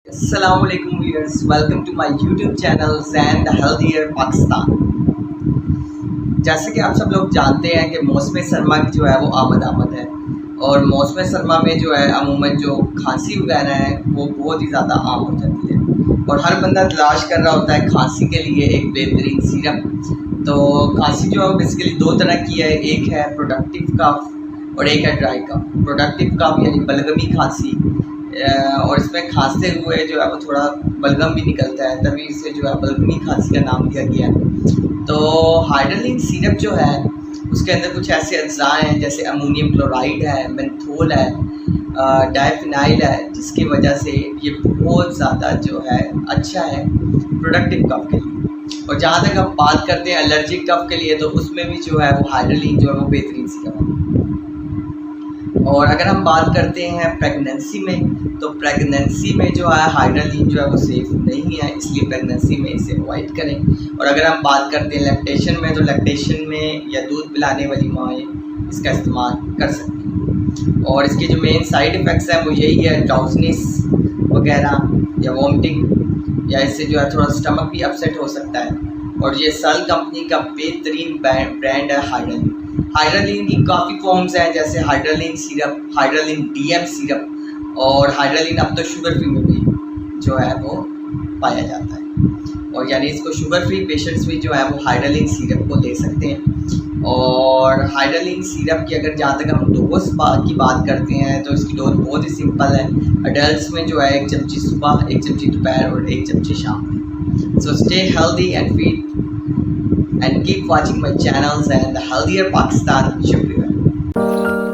Assalamualaikum viewers, welcome to my YouTube channel Zain the Healthier Pakistan। जैसे कि आप सब लोग जानते हैं कि मौसम सरमा की जो है वो आमद है और मौसम सरमा में जो है अमूमन जो खांसी वगैरह है वो बहुत ही ज़्यादा आम हो जाती है और हर बंदा तलाश कर रहा होता है खांसी के लिए एक बेहतरीन सिरप। तो खांसी जो है बेसिकली दो तरह की है, एक है प्रोडक्टिव कफ और एक है ड्राई कफ। प्रोडक्टिव कफ यानी बलगमी खांसी, और इसमें खांसते हुए जो है वो थोड़ा बलगम भी निकलता है, तभी इसे जो है बलगमी खांसी का नाम दिया गया है। तो हाइड्रोलिन सिरप जो है उसके अंदर कुछ ऐसे अज्जा हैं जैसे अमोनियम क्लोराइड है, मेंथोल है, डायफिनाइल है, जिसकी वजह से ये बहुत ज़्यादा जो है अच्छा है प्रोडक्टिव कफ के लिए। और जहाँ तक हम बात करते हैं एलर्जिक कफ के लिए, तो उसमें भी जो है वो हाइड्रोलिन जो है वो बेहतरीन सिरप है। और अगर हम बात करते हैं प्रेगनेंसी में, तो प्रेगनेंसी में जो है हाइड्रोलिन जो है वो सेफ़ नहीं है, इसलिए प्रेगनेंसी में इसे अवॉइड करें। और अगर हम बात करते हैं लैक्टेशन में, तो लैक्टेशन में या दूध पिलाने वाली माएँ इसका इस्तेमाल कर सकती हैं। और इसके जो मेन साइड इफ़ेक्ट्स हैं वो यही है, ड्राउज़नेस वगैरह या वॉमिटिंग, या इससे जो है थोड़ा स्टमक भी अपसेट हो सकता है। और ये सल कंपनी का बेहतरीन ब्रांड है हाइड्रोलिन। हाइड्रोलिन की काफ़ी फॉर्म्स हैं जैसे हाइड्रोलिन सिरप, हाइड्रोलिन डीएम सिरप, और हाइड्रोलिन अब तो शुगर फ्री में भी जो है वो पाया जाता है। और यानी इसको शुगर फ्री पेशेंट्स भी जो है वो हाइड्रोलिन सिरप को ले सकते हैं। और हाइड्रोलिन सिरप की अगर जहाँ तक हम डोज की बात करते हैं, तो इसकी डोज बहुत ही सिंपल है। अडल्ट में जो है 1 चमची सुबह, 1 चमची दोपहर और 1 चमची शाम में। So stay healthy and fit and keep watching my channels and the Healthier Pakistan. Shukriya.